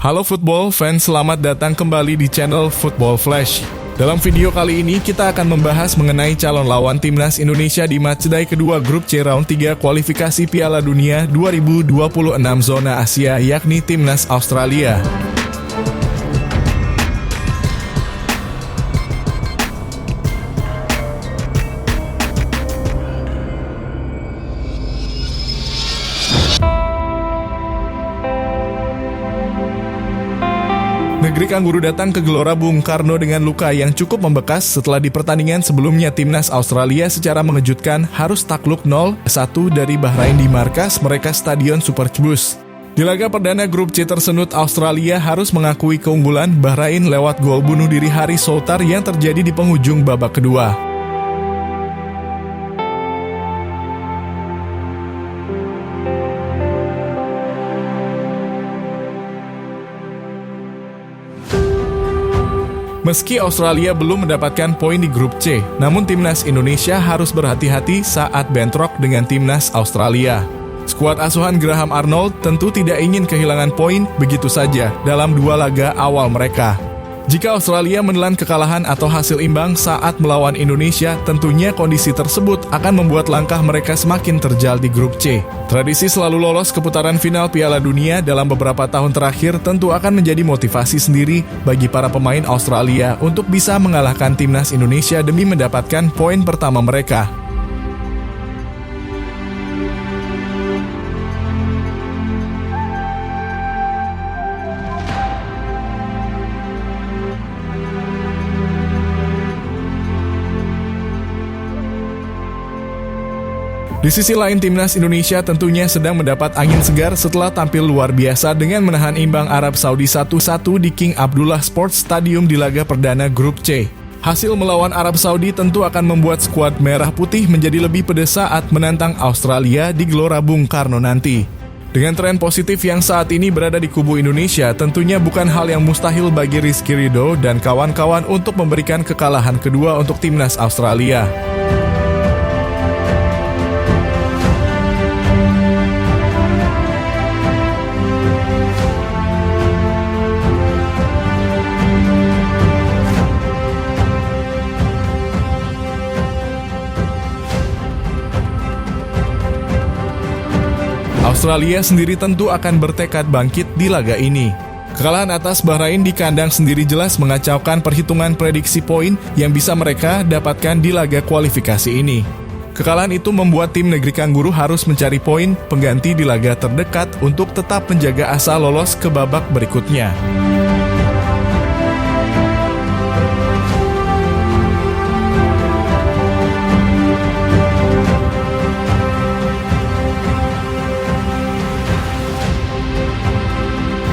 Halo football fans, selamat datang kembali di channel Football Flash. Dalam video kali ini kita akan membahas mengenai calon lawan timnas Indonesia di matchday kedua grup C round 3 kualifikasi Piala Dunia 2026 zona Asia, yakni timnas Australia. Negeri Kangguru datang ke Gelora Bung Karno dengan luka yang cukup membekas setelah di pertandingan sebelumnya timnas Australia secara mengejutkan harus takluk 0-1 dari Bahrain di markas mereka Stadion Superbus. Di laga perdana grup C tersenut, Australia harus mengakui keunggulan Bahrain lewat gol bunuh diri Haris Soutar yang terjadi di penghujung babak kedua. Meski Australia belum mendapatkan poin di grup C, namun timnas Indonesia harus berhati-hati saat bentrok dengan timnas Australia. Skuad asuhan Graham Arnold tentu tidak ingin kehilangan poin begitu saja dalam dua laga awal mereka. Jika Australia menelan kekalahan atau hasil imbang saat melawan Indonesia, tentunya kondisi tersebut akan membuat langkah mereka semakin terjal di grup C. Tradisi selalu lolos ke putaran final Piala Dunia dalam beberapa tahun terakhir tentu akan menjadi motivasi sendiri bagi para pemain Australia untuk bisa mengalahkan timnas Indonesia demi mendapatkan poin pertama mereka. Di sisi lain, timnas Indonesia tentunya sedang mendapat angin segar setelah tampil luar biasa dengan menahan imbang Arab Saudi 1-1 di King Abdullah Sports Stadium di laga perdana grup C. Hasil melawan Arab Saudi tentu akan membuat skuad merah putih menjadi lebih pedas saat menantang Australia di Gelora Bung Karno nanti. Dengan tren positif yang saat ini berada di kubu Indonesia, tentunya bukan hal yang mustahil bagi Rizky Ridho dan kawan-kawan untuk memberikan kekalahan kedua untuk timnas Australia. Australia sendiri tentu akan bertekad bangkit di laga ini. Kekalahan atas Bahrain di kandang sendiri jelas mengacaukan perhitungan prediksi poin yang bisa mereka dapatkan di laga kualifikasi ini. Kekalahan itu membuat tim Negeri Kangguru harus mencari poin pengganti di laga terdekat untuk tetap menjaga asa lolos ke babak berikutnya.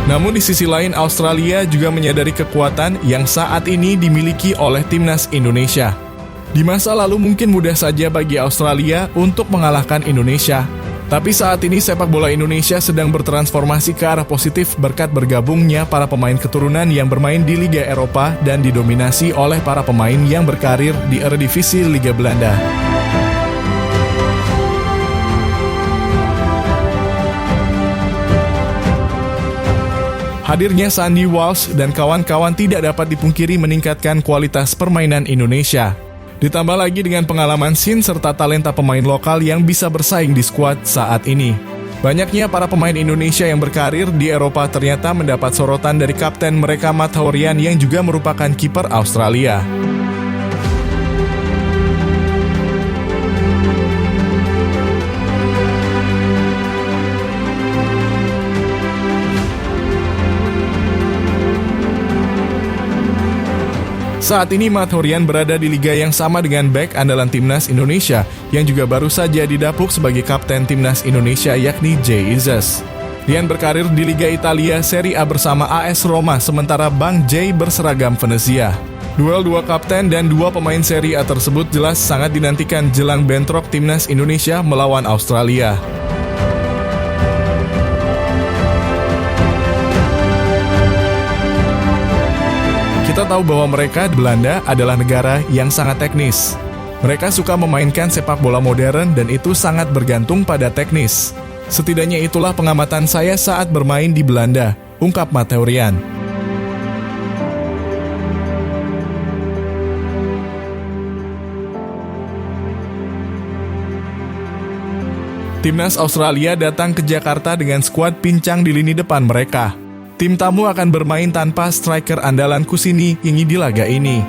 Namun di sisi lain, Australia juga menyadari kekuatan yang saat ini dimiliki oleh timnas Indonesia. Di masa lalu mungkin mudah saja bagi Australia untuk mengalahkan Indonesia. Tapi saat ini sepak bola Indonesia sedang bertransformasi ke arah positif berkat bergabungnya para pemain keturunan yang bermain di Liga Eropa dan didominasi oleh para pemain yang berkarir di Eredivisie Liga Belanda. Hadirnya Sandy Walsh dan kawan-kawan tidak dapat dipungkiri meningkatkan kualitas permainan Indonesia. Ditambah lagi dengan pengalaman Sin serta talenta pemain lokal yang bisa bersaing di skuad saat ini. Banyaknya para pemain Indonesia yang berkarir di Eropa ternyata mendapat sorotan dari kapten mereka Matt Horian yang juga merupakan kiper Australia. Saat ini Matt Horian berada di liga yang sama dengan bek andalan timnas Indonesia yang juga baru saja didapuk sebagai kapten timnas Indonesia yakni Jay Izzas. Rian berkarir di Liga Italia Serie A bersama AS Roma sementara Bang Jay berseragam Venezia. Duel dua kapten dan dua pemain Serie A tersebut jelas sangat dinantikan jelang bentrok timnas Indonesia melawan Australia. Kita tahu bahwa mereka, Belanda, adalah negara yang sangat teknis. Mereka suka memainkan sepak bola modern dan itu sangat bergantung pada teknis. Setidaknya itulah pengamatan saya saat bermain di Belanda. ungkap Mateurin. Timnas Australia datang ke Jakarta dengan skuad pincang di lini depan mereka. Tim tamu akan bermain tanpa striker andalan Kusini Yingi di laga ini.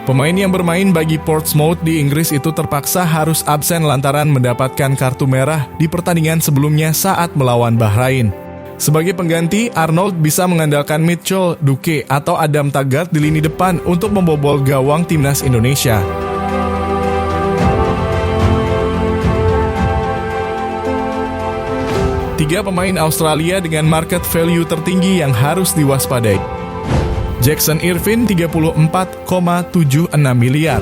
Pemain yang bermain bagi Portsmouth di Inggris itu terpaksa harus absen lantaran mendapatkan kartu merah di pertandingan sebelumnya saat melawan Bahrain. Sebagai pengganti, Arnold bisa mengandalkan Mitchell, Duque, atau Adam Taggart di lini depan untuk membobol gawang timnas Indonesia. Tiga pemain Australia dengan market value tertinggi yang harus diwaspadai. Jackson Irvine 34,76 miliar.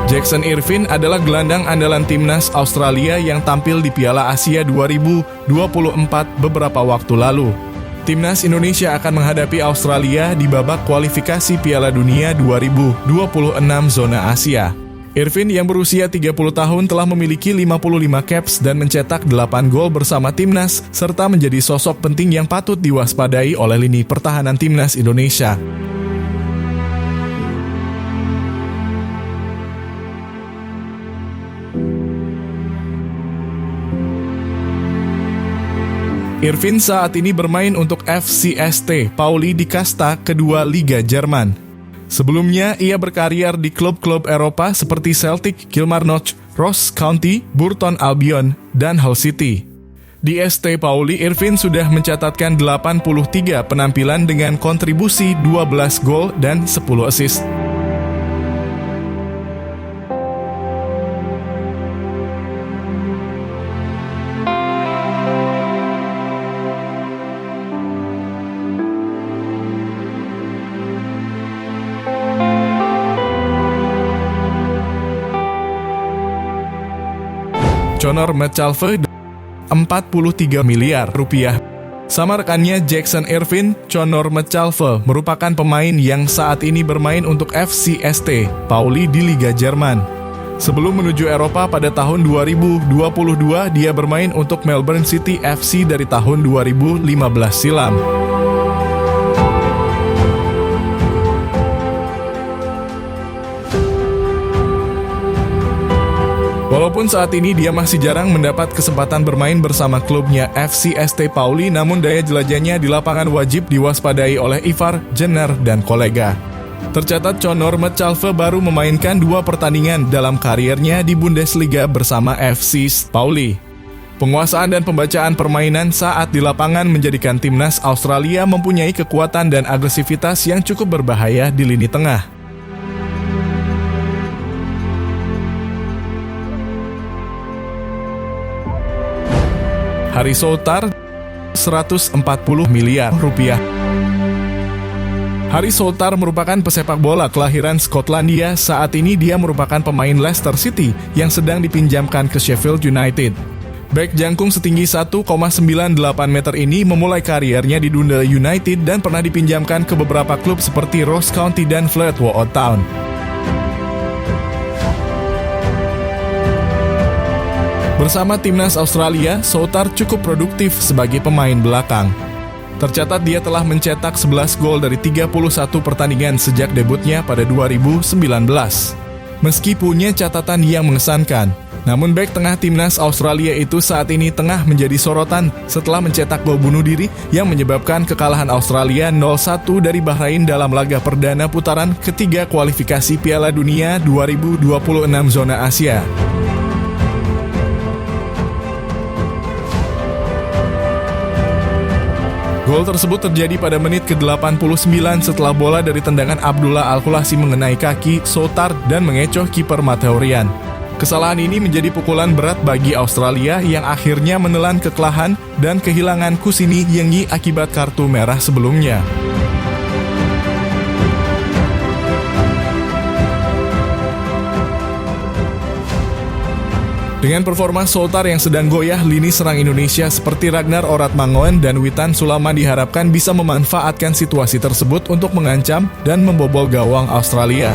Jackson Irvine adalah gelandang andalan timnas Australia yang tampil di Piala Asia 2024 beberapa waktu lalu. Timnas Indonesia akan menghadapi Australia di babak kualifikasi Piala Dunia 2026 zona Asia. Irvine yang berusia 30 tahun telah memiliki 55 caps dan mencetak 8 gol bersama timnas, serta menjadi sosok penting yang patut diwaspadai oleh lini pertahanan timnas Indonesia. Irvine saat ini bermain untuk FCST Pauli di kasta kedua Liga Jerman. Sebelumnya, ia berkarir di klub-klub Eropa seperti Celtic, Kilmarnock, Ross County, Burton Albion, dan Hull City. Di ST Pauli, Irvine sudah mencatatkan 83 penampilan dengan kontribusi 12 gol dan 10 assist. Conor McCalvey 43 miliar rupiah. Sama rekannya Jackson Irvine, Conor McCalvey merupakan pemain yang saat ini bermain untuk FCST Pauli di Liga Jerman. Sebelum menuju Eropa pada tahun 2022, dia bermain untuk Melbourne City FC dari tahun 2015 silam. Walaupun saat ini dia masih jarang mendapat kesempatan bermain bersama klubnya FCST Pauli, namun daya jelajahnya di lapangan wajib diwaspadai oleh Ivar Jenner dan kolega. Tercatat Conor McCalvey baru memainkan 2 pertandingan dalam kariernya di Bundesliga bersama FC Pauli. Penguasaan dan pembacaan permainan saat di lapangan menjadikan timnas Australia mempunyai kekuatan dan agresivitas yang cukup berbahaya di lini tengah. Harry Souttar 140 miliar rupiah. Harry Souttar merupakan pesepak bola kelahiran Skotlandia. Saat ini dia merupakan pemain Leicester City yang sedang dipinjamkan ke Sheffield United. Bek jangkung setinggi 1,98 meter ini memulai kariernya di Dundee United dan pernah dipinjamkan ke beberapa klub seperti Ross County dan Fleetwood Town. Bersama timnas Australia, Souttar cukup produktif sebagai pemain belakang. Tercatat dia telah mencetak 11 gol dari 31 pertandingan sejak debutnya pada 2019. Meski punya catatan yang mengesankan, namun bek tengah timnas Australia itu saat ini tengah menjadi sorotan setelah mencetak gol bunuh diri yang menyebabkan kekalahan Australia 0-1 dari Bahrain dalam laga perdana putaran ketiga kualifikasi Piala Dunia 2026 zona Asia. Gol tersebut terjadi pada menit ke-89 setelah bola dari tendangan Abdullah Al-Khulasi mengenai kaki Souttar dan mengecoh kiper Mateurin. Kesalahan ini menjadi pukulan berat bagi Australia yang akhirnya menelan kekalahan dan kehilangan Kusini Yingi akibat kartu merah sebelumnya. Dengan performa Souttar yang sedang goyah, lini serang Indonesia seperti Ragnar Oratmangoen dan Witan Sulaiman diharapkan bisa memanfaatkan situasi tersebut untuk mengancam dan membobol gawang Australia.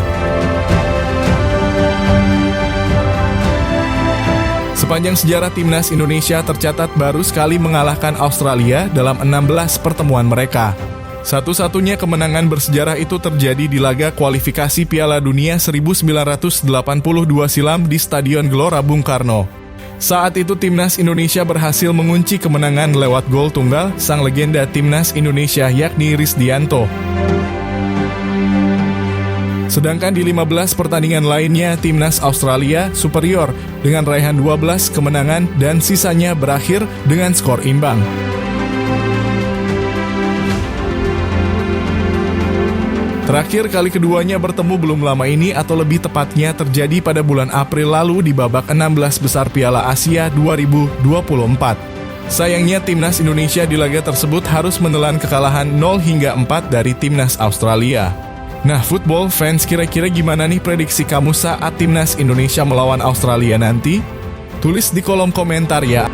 Sepanjang sejarah timnas Indonesia tercatat baru sekali mengalahkan Australia dalam 16 pertemuan mereka. Satu-satunya kemenangan bersejarah itu terjadi di laga kualifikasi Piala Dunia 1982 silam di Stadion Gelora Bung Karno. Saat itu timnas Indonesia berhasil mengunci kemenangan lewat gol tunggal sang legenda timnas Indonesia yakni Risdianto. Sedangkan di 15 pertandingan lainnya, timnas Australia superior dengan raihan 12 kemenangan dan sisanya berakhir dengan skor imbang. Terakhir kali keduanya bertemu belum lama ini atau lebih tepatnya terjadi pada bulan April lalu di babak 16 besar Piala Asia 2024. Sayangnya timnas Indonesia di laga tersebut harus menelan kekalahan 0-4 dari timnas Australia. Nah, football fans, kira-kira gimana nih prediksi kamu saat timnas Indonesia melawan Australia nanti? Tulis di kolom komentar ya.